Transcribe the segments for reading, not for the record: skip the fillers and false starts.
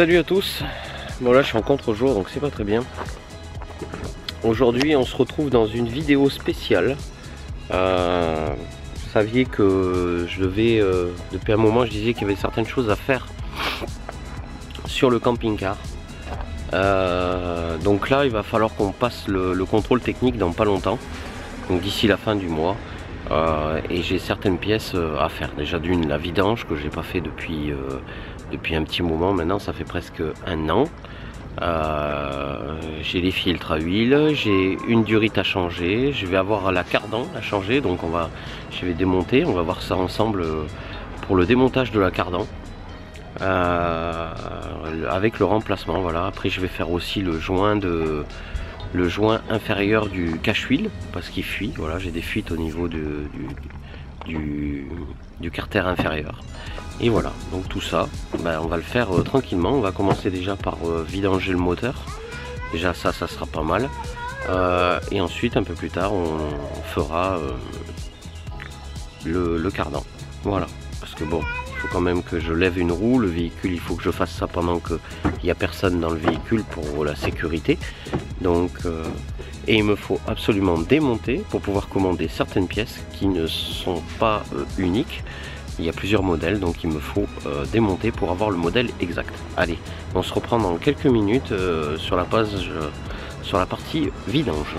Salut à tous. Bon là je suis en contre-jour donc c'est pas très bien. Aujourd'hui on se retrouve dans une vidéo spéciale. Vous saviez que je devais, depuis un moment je disais qu'il y avait certaines choses à faire sur le camping-car. Donc là il va falloir qu'on passe le contrôle technique dans pas longtemps. Donc d'ici la fin du mois. Et j'ai certaines pièces à faire. Déjà d'une la vidange que j'ai pas fait depuis un petit moment. Maintenant ça fait presque un an. J'ai les filtres à huile, j'ai une durite à changer, je vais avoir la cardan à changer, donc je vais démonter, on va voir ça ensemble pour le démontage de la cardan avec le remplacement. Voilà. Après je vais faire aussi le joint inférieur du cache-huile parce qu'il fuit. Voilà, j'ai des fuites au niveau du carter inférieur. Et voilà, donc tout ça, on va le faire tranquillement. On va commencer déjà par vidanger le moteur. Déjà ça sera pas mal. Et ensuite, un peu plus tard, on fera le cardan. Voilà, parce que bon, il faut quand même que je lève une roue. Le véhicule, il faut que je fasse ça pendant qu'il n'y a personne dans le véhicule pour la sécurité. Donc, et il me faut absolument démonter pour pouvoir commander certaines pièces qui ne sont pas uniques. Il y a plusieurs modèles, donc il me faut démonter pour avoir le modèle exact. Allez, on se reprend dans quelques minutes sur la partie vidange.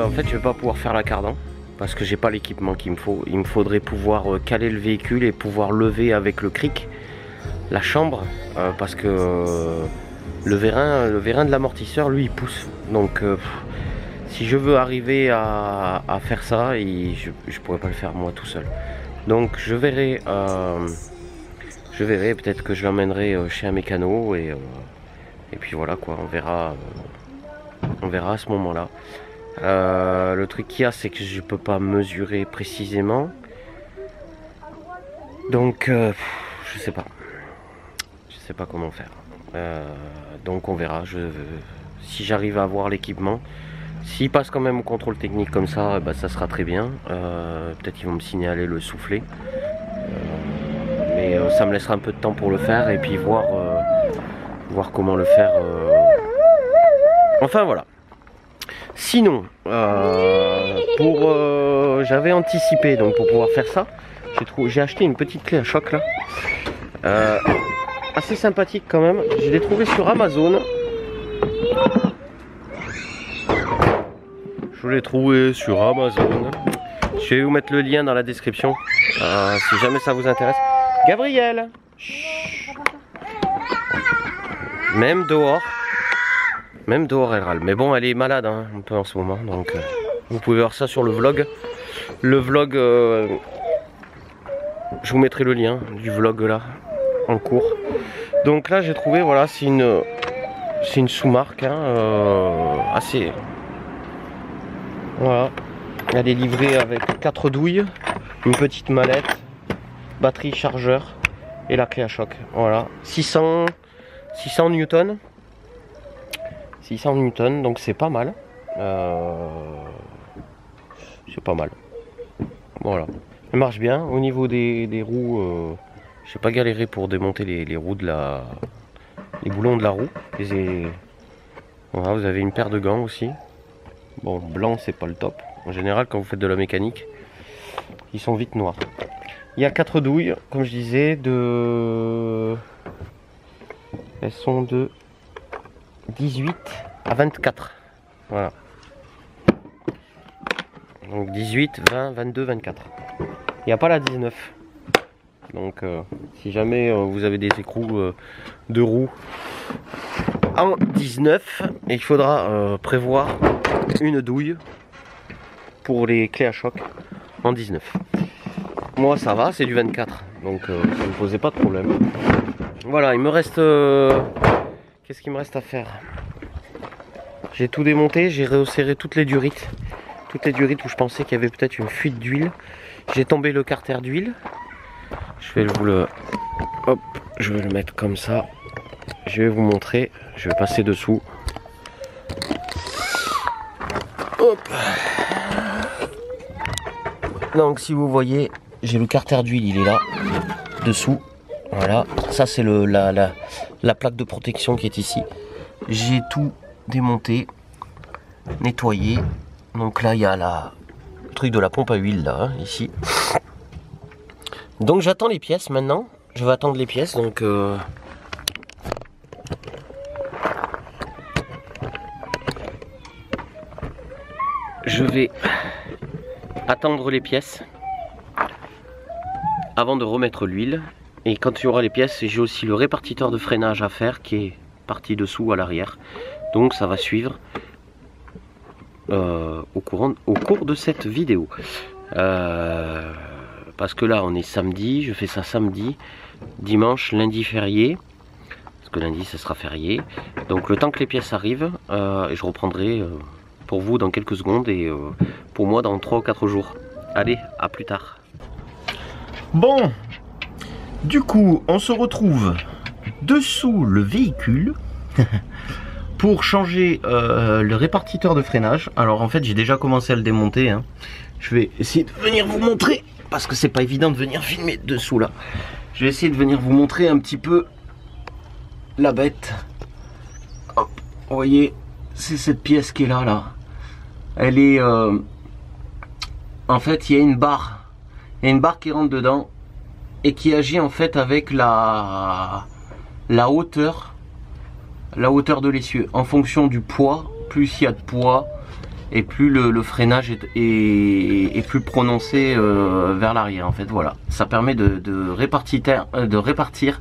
en fait je vais pas pouvoir faire la cardan parce que j'ai pas l'équipement qu'il me faut. Il me faudrait pouvoir caler le véhicule et pouvoir lever avec le cric la chambre parce que le vérin de l'amortisseur lui il pousse. Donc si je veux arriver à faire ça, je pourrais pas le faire moi tout seul. Donc je verrai peut-être que je l'emmènerai chez un mécano et puis voilà quoi, on verra à ce moment-là. Le truc qu'il y a, c'est que je peux pas mesurer précisément. Donc je sais pas comment faire. Donc on verra. Si j'arrive à avoir l'équipement, s'il passe quand même au contrôle technique comme ça, bah, ça sera très bien. Peut-être qu'ils vont me signaler le soufflet. Mais ça me laissera un peu de temps pour le faire et puis voir comment le faire. Enfin voilà. Sinon, j'avais anticipé donc pour pouvoir faire ça, j'ai acheté une petite clé à choc là, assez sympathique quand même. Je l'ai trouvé sur Amazon. Je vais vous mettre le lien dans la description si jamais ça vous intéresse. Gabriel, même dehors elle râle. Mais bon, elle est malade hein, un peu en ce moment, donc vous pouvez voir ça sur le vlog. Le vlog, je vous mettrai le lien du vlog là en cours. Donc là j'ai trouvé, voilà, c'est une sous-marque hein, assez. Voilà, elle est livrée avec 4 douilles, une petite mallette, batterie, chargeur et la clé à choc. Voilà, 600 newtons. 600 newtons, donc c'est pas mal. C'est pas mal. Voilà. Elle marche bien. Au niveau des roues, j'ai pas galéré pour démonter les roues les boulons de la roue. Voilà, vous avez une paire de gants aussi. Bon, blanc c'est pas le top. En général, quand vous faites de la mécanique, ils sont vite noirs. Il y a 4 douilles, comme je disais, elles sont de 18 à 24. Voilà. Donc 18, 20, 22, 24. Il n'y a pas la 19. Donc si jamais vous avez des écrous de roues en 19, il faudra prévoir une douille pour les clés à choc en 19. Moi ça va, c'est du 24. Donc ça ne me posait pas de problème. Voilà, il me reste... Qu'est-ce qu'il me reste à faire? J'ai tout démonté, j'ai resserré toutes les durites. Toutes les durites où je pensais qu'il y avait peut-être une fuite d'huile. J'ai tombé le carter d'huile. Je vais je vais le mettre comme ça. Je vais vous montrer. Je vais passer dessous. Hop. Donc si vous voyez, j'ai le carter d'huile, il est là, dessous. Voilà, ça c'est la plaque de protection qui est ici. J'ai tout démonté, nettoyé. Donc là il y a le truc de la pompe à huile là, hein, ici. Donc j'attends les pièces maintenant. Je vais attendre les pièces, donc je vais attendre les pièces avant de remettre l'huile. Et quand il y aura les pièces, j'ai aussi le répartiteur de freinage à faire qui est parti dessous à l'arrière. Donc ça va suivre au cours de cette vidéo. Parce que là on est samedi, je fais ça samedi, dimanche, lundi férié. Parce que lundi ça sera férié. Donc le temps que les pièces arrivent, et je reprendrai pour vous dans quelques secondes et pour moi dans 3 ou 4 jours. Allez, à plus tard. Bon, du coup on se retrouve dessous le véhicule pour changer le répartiteur de freinage. Alors en fait j'ai déjà commencé à le démonter hein. Je vais essayer de venir vous montrer parce que c'est pas évident de venir filmer dessous là. Je vais essayer de venir vous montrer un petit peu la bête. Hop, vous voyez, c'est cette pièce qui est là. Elle est en fait il y a une barre. Il y a une barre qui rentre dedans et qui agit en fait avec la hauteur de l'essieu. En fonction du poids, plus il y a de poids et plus le freinage est plus prononcé vers l'arrière en fait. Voilà, ça permet de répartir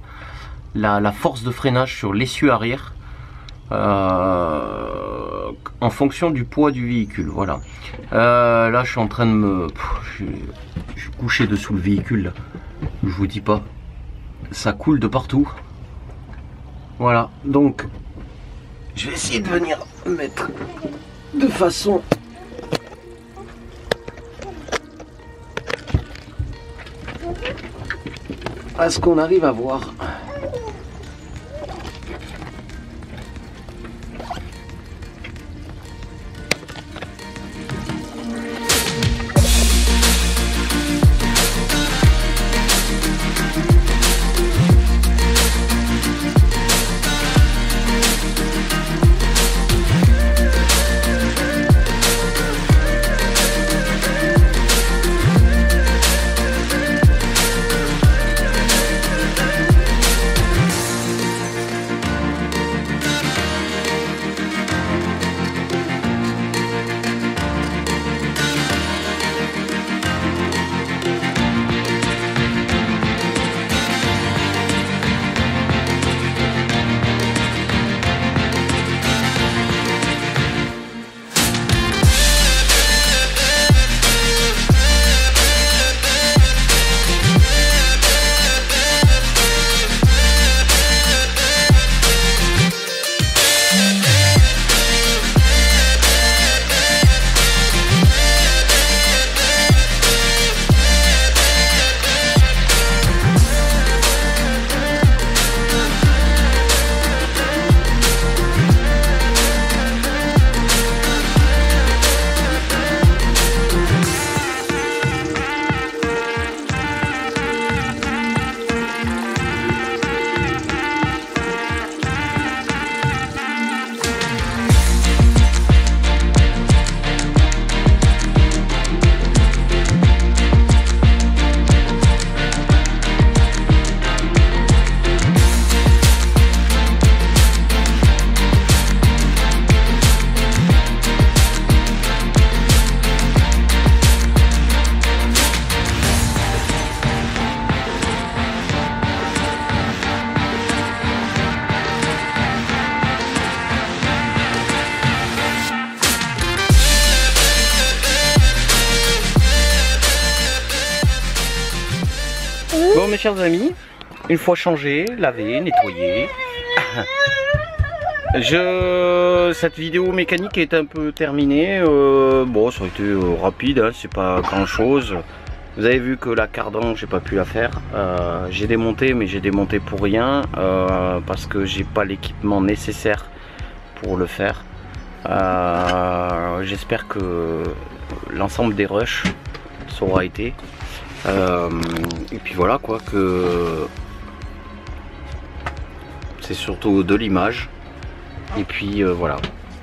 la force de freinage sur l'essieu arrière en fonction du poids du véhicule. Voilà. Là je suis en train de me... je suis couché dessous le véhicule là. Je vous dis pas, ça coule de partout. Voilà, donc je vais essayer de venir mettre de façon à ce qu'on arrive à voir. Bon mes chers amis, une fois changé, lavé, nettoyé, cette vidéo mécanique est un peu terminée. Bon, ça a été rapide, hein, c'est pas grand chose. Vous avez vu que la cardan, j'ai pas pu la faire. J'ai démonté, mais j'ai démonté pour rien parce que j'ai pas l'équipement nécessaire pour le faire. J'espère que l'ensemble des rushs saura été. Et puis voilà quoi, que c'est surtout de l'image. Et puis voilà,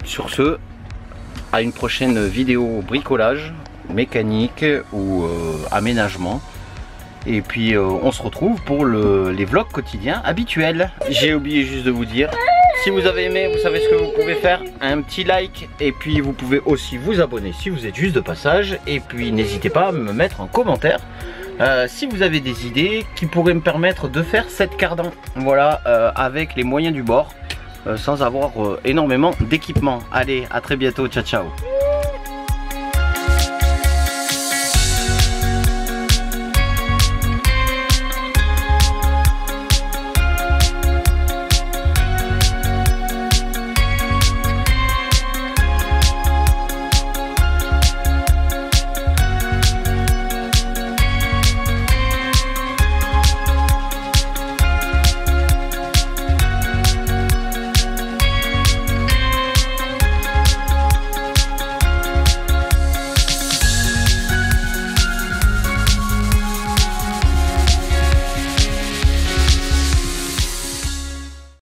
sur ce, à une prochaine vidéo bricolage, mécanique ou aménagement. Et puis on se retrouve pour les vlogs quotidiens habituels. J'ai oublié juste de vous dire, si vous avez aimé, vous savez ce que vous pouvez faire, un petit like. Et puis vous pouvez aussi vous abonner si vous êtes juste de passage. Et puis n'hésitez pas à me mettre en commentaire si vous avez des idées qui pourraient me permettre de faire cette cardan, voilà, avec les moyens du bord, sans avoir énormément d'équipement. Allez, à très bientôt, ciao ciao.